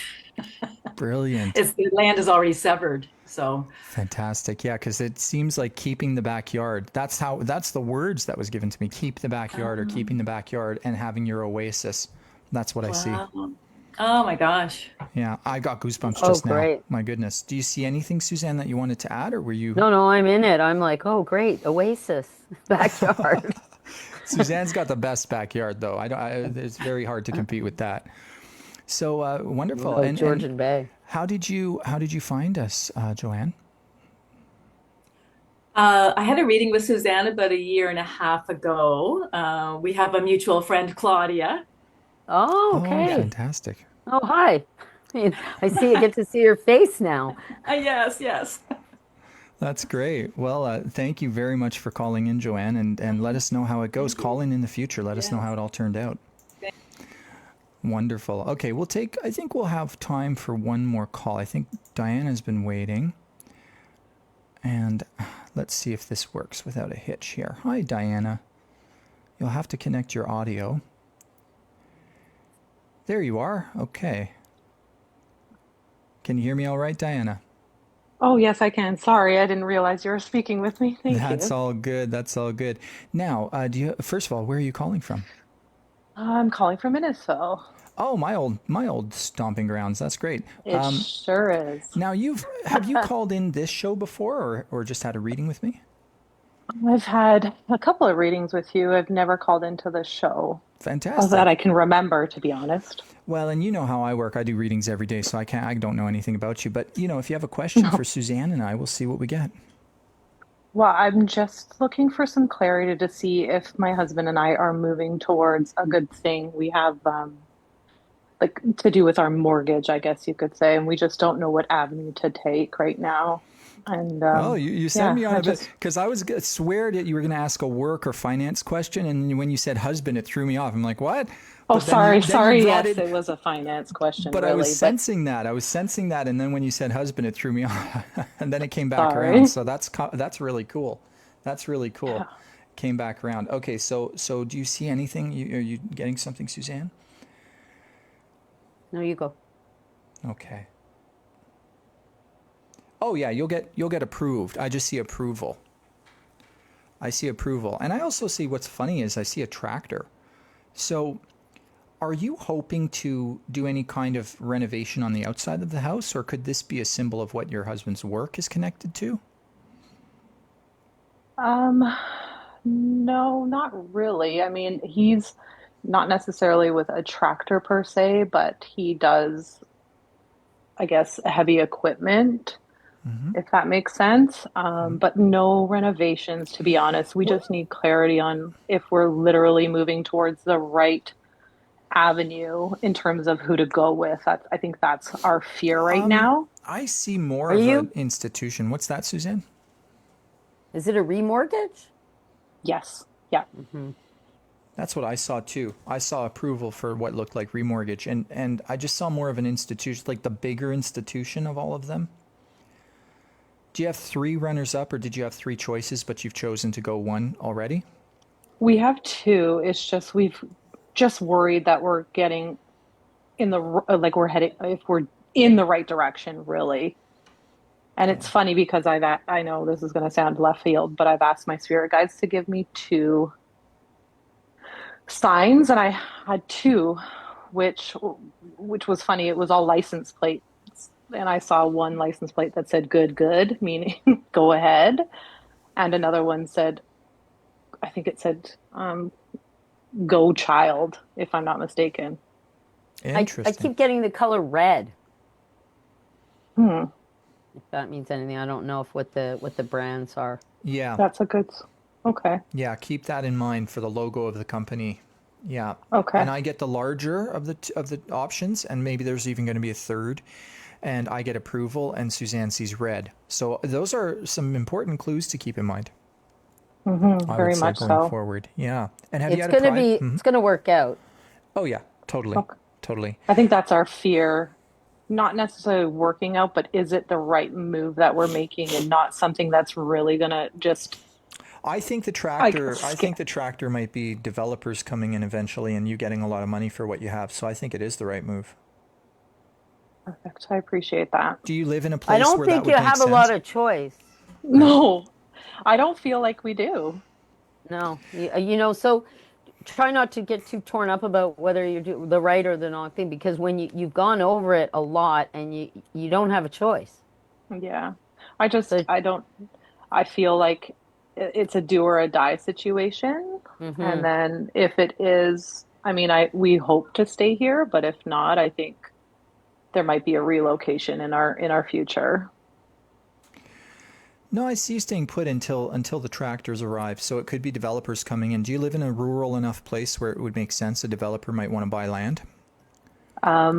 Brilliant. The land is already severed, so. Fantastic. Yeah, because it seems like keeping the backyard, that's the words that was given to me. Keep the backyard, or keeping the backyard and having your oasis. That's what I see. Oh my gosh. Yeah, I got goosebumps just now. Great. My goodness. Do you see anything, Suzanne, that you wanted to add, or were you? No, I'm in it. I'm like, oh, great, oasis, backyard. Suzanne's got the best backyard, though. It's very hard to compete with that. So wonderful. Oh, Georgian Bay. How did you find us, Joanne? I had a reading with Suzanne about a year and a half ago. We have a mutual friend, Claudia. Oh, Oh, okay. fantastic. Oh, hi. I get to see your face now. Yes. That's great. Well, thank you very much for calling in, Joanne, and let us know how it goes. Call in the future. Let us know how it all turned out. Wonderful. Okay, I think we'll have time for one more call. I think Diana's been waiting. And let's see if this works without a hitch here. Hi, Diana. You'll have to connect your audio. There you are. Okay. Can you hear me all right, Diana? Oh, yes, I can. Sorry, I didn't realize you were speaking with me. Thank you. That's all good. That's all good. Now, first of all, where are you calling from? I'm calling from Innisfil. Oh, my old stomping grounds. That's great. It sure is. Now, have you called in this show before, or just had a reading with me? I've had a couple of readings with you. I've never called into the show. Of that Fantastic. I can remember, to be honest. Well, and you know how I work. I do readings every day, so I don't know anything about you. But, if you have a question for Suzanne and I, we'll see what we get. Well, I'm just looking for some clarity to see if my husband and I are moving towards a good thing. We have like to do with our mortgage, I guess you could say, and we just don't know what avenue to take right now. And Well, you sent yeah, me on I a bit, just because I was swear that you were going to ask a work or finance question, and when you said husband, it threw me off. I'm like, what? Oh, But then you, sorry, then you sorry. brought Yes, it, it was a finance question, but I was really, but sensing that. And then when you said husband, it threw me off, and then it came back around. sorry. So that's really cool. That's really cool. Yeah. Came back around. Okay, so do you see anything? Are you getting something, Suzanne? No, you go. Okay. Oh yeah, you'll get approved. I just see approval. I see approval. And I also see, what's funny is I see a tractor. So are you hoping to do any kind of renovation on the outside of the house, or could this be a symbol of what your husband's work is connected to? Um, no, not really. I mean, he's not necessarily with a tractor per se, but he does, I guess, heavy equipment, Mm-hmm. if that makes sense. Mm-hmm. But no renovations, to be honest. We What? just need clarity on if we're literally moving towards the right avenue in terms of who to go with. I think that's our fear right now. I see more Are of an you? institution. What's that, Suzanne? Is it a remortgage? Yes. Yeah. Hmm. That's what I saw too. I saw approval for what looked like remortgage, and I just saw more of an institution, like the bigger institution of all of them. Do you have three runners up, or did you have three choices, but you've chosen to go one already? We have two. It's just we've just worried that we're getting in the like we're heading if we're in the right direction, really. And it's Okay. funny because I know this is going to sound left field, but I've asked my spirit guides to give me two signs, and I had two, which which was funny. It was all license plates, and I saw one license plate that said "good, good," meaning go ahead, and another one said, I think it said "go, child," if I'm not mistaken. I Interesting. keep getting the color red. Hmm, If that means anything, I don't know if what the brands are. Yeah. that's a good. Okay, Yeah, keep that in mind for the logo of the company. Yeah. okay. And I get the larger of the options, and maybe there's even going to be a third, and I get approval, and Suzanne sees red. So those are some important clues to keep in mind, I would Very say, much going so. forward. Yeah. And have you It's had a gonna private? be. It's gonna work out. Oh yeah, totally, Okay. totally. I think that's our fear. Not necessarily working out, but is it the right move that we're making and not something that's really gonna just I think the like tractor. I think scare? the tractor might be developers coming in eventually, and you getting a lot of money for what you have. So I think it is the right move. Perfect. I appreciate that. Do you live in a I place don't where that think you would make have a lot sense? of choice. Right. No, I don't feel like we do. No, so try not to get too torn up about whether you do the right or the wrong thing, because when you've gone over it a lot and you don't have a choice. Yeah. So, I don't, I feel like it's a do or a die situation. And hmm then if it is, I mean, we hope to stay here, but if not, I think there might be a relocation in our future. No, I see you staying put until the tractors arrive. So it could be developers coming in. Do you live in a rural enough place where it would make sense a developer might want to buy land?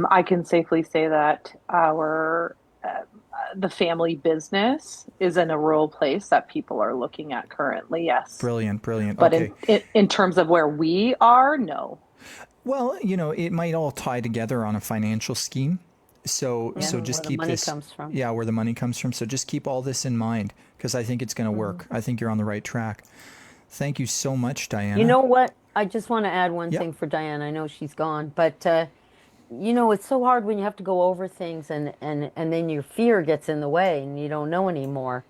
I can safely say that our the family business is in a rural place that people are looking at currently, yes. Brilliant, brilliant. But Okay. in terms of where we are, no. Well, it might all tie together on a financial scheme. So yeah, just where the keep money this, comes from. yeah, where the money comes from. So just keep all this in mind, because I think it's going to work. I think you're on the right track. Thank you so much, You Diana. know what? I just want to add one Yep. thing for Diane. I know she's gone, but it's so hard when you have to go over things and then your fear gets in the way and you don't know anymore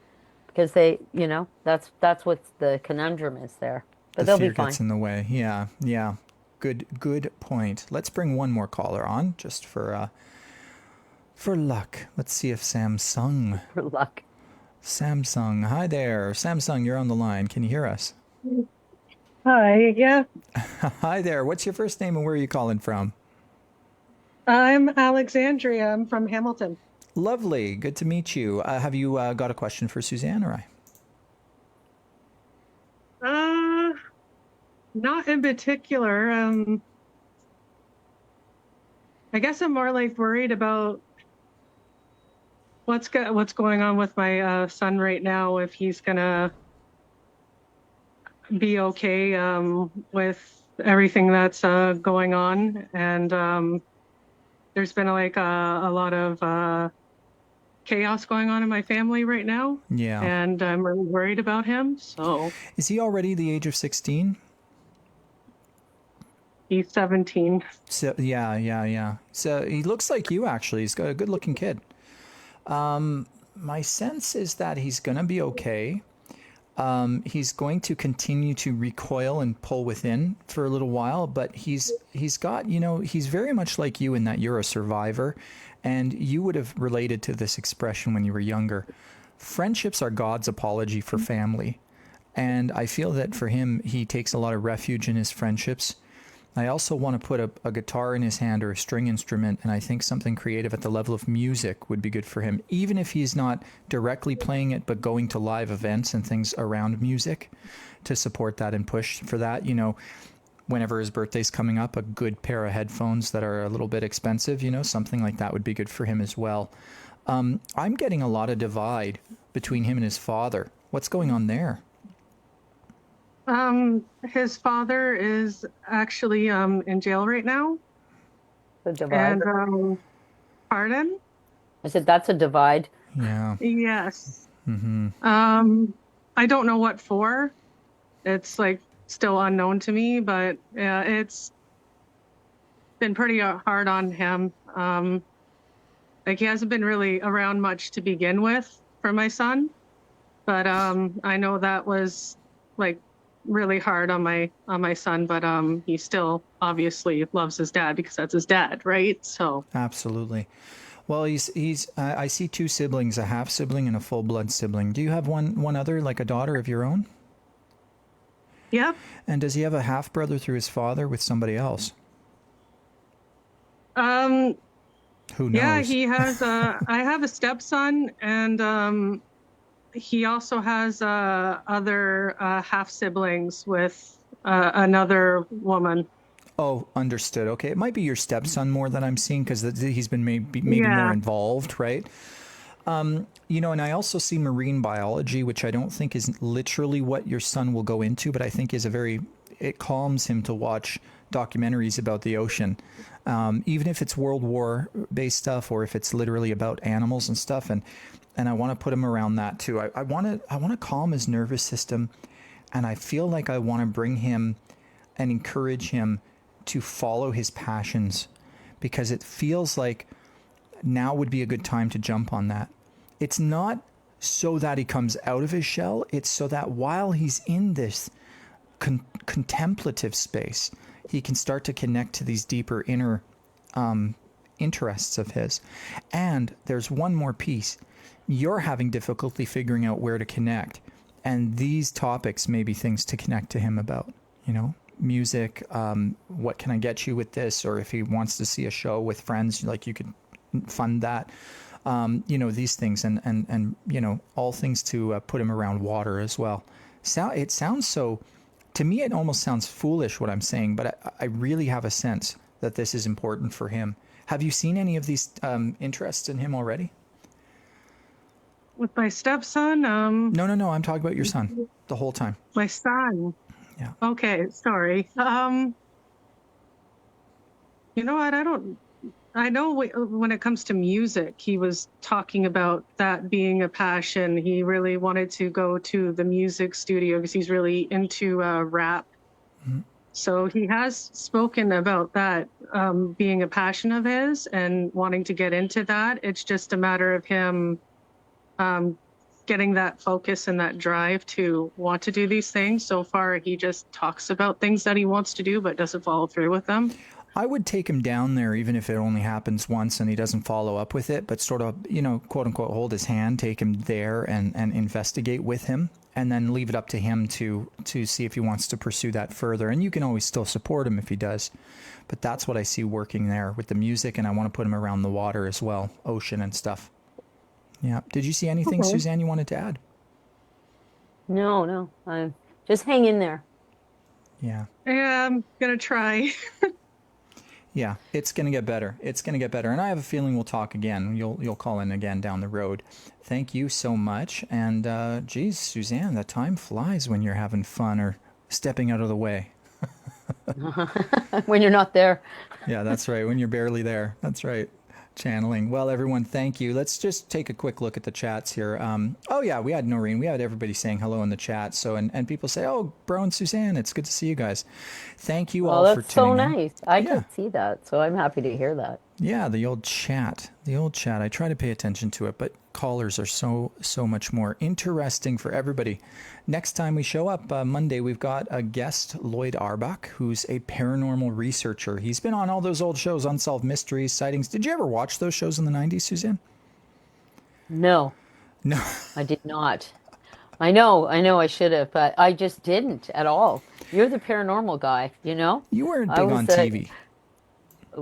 because that's what the conundrum is there. The But they'll be fear fine. gets in the way. Yeah, yeah. Good point. Let's bring one more caller on, just for luck. Let's see if Samsung For luck. Samsung. Hi there. Samsung, you're on the line. Can you hear us? Hi, yeah. Hi there. What's your first name and where are you calling from? I'm Alexandria. I'm from Hamilton. Lovely. Good to meet you. Have you got a question for Suzanne or I? Not in particular. I guess I'm more like worried about what's going on with my son right now, if he's gonna be okay with everything that's going on. And there's been like a lot of chaos going on in my family right now. Yeah. And I'm really worried about him. So Is he already the age of 16? he's 17. So yeah. So he looks like you actually. He's got a good-looking kid. My sense is that he's going to be okay. He's going to continue to recoil and pull within for a little while, but he's got, he's very much like you in that you're a survivor, and you would have related to this expression when you were younger. Friendships are God's apology for family, and I feel that for him, he takes a lot of refuge in his friendships. I also want to put a guitar in his hand or a string instrument, and I think something creative at the level of music would be good for him, even if he's not directly playing it, but going to live events and things around music to support that and push for that. Whenever his birthday's coming up, a good pair of headphones that are a little bit expensive, something like that would be good for him as well. I'm getting a lot of divide between him and his father. What's going on there? His father is actually in jail right now. The divide. And pardon? I said that's a divide. Yeah. Yes. Mm-hmm. I don't know what for. It's like still unknown to me, but it's been pretty hard on him. Like he hasn't been really around much to begin with for my son, but I know that was like really hard on my son, but he still obviously loves his dad because that's his dad, right? So Absolutely. Well, he's I see two siblings, a half sibling and a full blood sibling. Do you have one other, like a daughter of your own? Yep. And does he have a half brother through his father with somebody else? Who knows? Yeah, he has I have a stepson, and he also has other half siblings with another woman. Oh, understood. Okay, it might be your stepson more that I'm seeing because he's been maybe Yeah. more involved, right? And I also see marine biology, which I don't think is literally what your son will go into, but I think is it calms him to watch documentaries about the ocean, even if it's World War based stuff or if it's literally about animals and stuff. And I want to put him around that too. I want to calm his nervous system, and I feel like I want to bring him and encourage him to follow his passions, because it feels like now would be a good time to jump on that. It's not so that he comes out of his shell. It's so that while he's in this contemplative space, he can start to connect to these deeper inner interests of his. And there's one more piece. You're having difficulty figuring out where to connect. And these topics may be things to connect to him about, music, what can I get you with this? Or if he wants to see a show with friends, like you could fund that. These things and all things to put him around water as well. It sounds so, to me, it almost sounds foolish what I'm saying, but I really have a sense that this is important for him. Have you seen any of these interests in him already? With my stepson? No, I'm talking about your son the whole time. My son. Yeah. Okay, sorry. You know what? I know when it comes to music, he was talking about that being a passion. He really wanted to go to the music studio because he's really into rap. Mm-hmm. So he has spoken about that being a passion of his and wanting to get into that. It's just a matter of him getting that focus and that drive to want to do these things. So far, he just talks about things that he wants to do, but doesn't follow through with them. I would take him down there, even if it only happens once and he doesn't follow up with it, but sort of, quote unquote, hold his hand, take him there and investigate with him, and then leave it up to him to see if he wants to pursue that further. And you can always still support him if he does. But that's what I see working there with the music, and I want to put him around the water as well, ocean and stuff. Yeah. Did you see anything, Suzanne, you wanted to add? No. Just hang in there. Yeah. Yeah, I'm going to try. Yeah, it's going to get better. It's going to get better. And I have a feeling we'll talk again. You'll call in again down the road. Thank you so much. And, geez, Suzanne, the time flies when you're having fun or stepping out of the way. When you're not there. Yeah, that's right. When you're barely there. That's right. Channeling. Well, everyone, thank you. Let's just take a quick look at the chats here. Oh, yeah, we had Noreen. We had everybody saying hello in the chat. So, and people say, oh, Brough and Suzanne, it's good to see you guys. Thank you all for tuning in. That's so nice. I can see that. So I'm happy to hear that. Yeah, the old chat. I try to pay attention to it, but callers are so much more interesting for everybody. Next time we show up, Monday, we've got a guest, Lloyd Arbach, who's a paranormal researcher. He's been on all those old shows, Unsolved Mysteries, Sightings. Did you ever watch those shows in the 90s, Suzanne? No, I did not. I know I should have, but I just didn't at all. You're the paranormal guy, You weren't big on TV.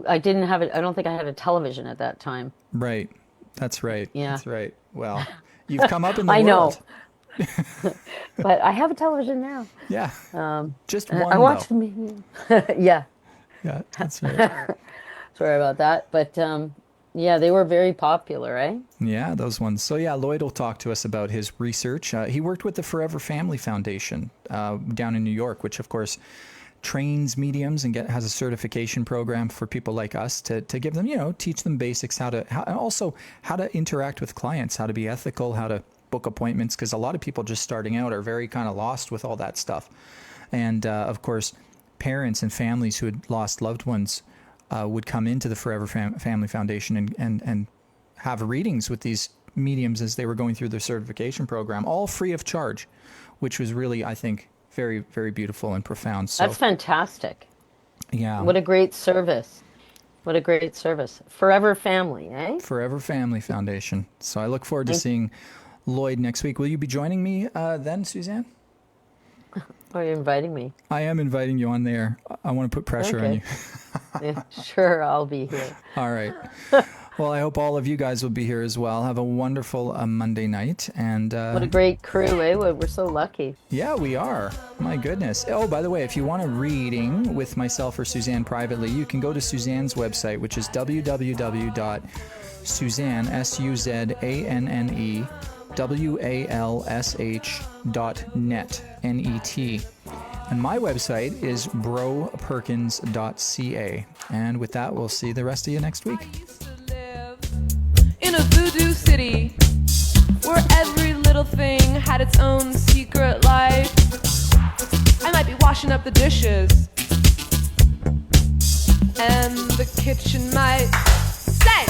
I didn't have it. I don't think I had a television at that time. Right. That's right. Yeah. That's right. Well, you've come up in the I world. know. But I have a television now. Yeah. Just one, I watched Yeah. Yeah, that's right. Sorry about that. But yeah, they were very popular, eh? Yeah, those ones. So yeah, Lloyd will talk to us about his research. He worked with the Forever Family Foundation down in New York, which of course trains mediums and has a certification program for people like us to give them, teach them basics, how to interact with clients, how to be ethical, how to book appointments, because a lot of people just starting out are very kind of lost with all that stuff. And of course, parents and families who had lost loved ones would come into the Forever Family Foundation and have readings with these mediums as they were going through their certification program, all free of charge, which was really, I think, very, very beautiful and profound. So that's fantastic. Yeah. What a great service. What a great service. Forever Family, eh? Forever Family Foundation. So I look forward to seeing Lloyd next week. Will you be joining me then, Suzanne? Are you inviting me? I am inviting you on there. I want to put pressure on you. Yeah, sure, I'll be here. All right. Well, I hope all of you guys will be here as well. Have a wonderful Monday night. And what a great crew, eh? We're so lucky. Yeah, we are. My goodness. Oh, by the way, if you want a reading with myself or Suzanne privately, you can go to Suzanne's website, which is www.suzanne, SUZANNE, WALSH.net, NET. And my website is broughperkins.ca. And with that, we'll see the rest of you next week. In a voodoo city where every little thing had its own secret life, I might be washing up the dishes, and the kitchen might say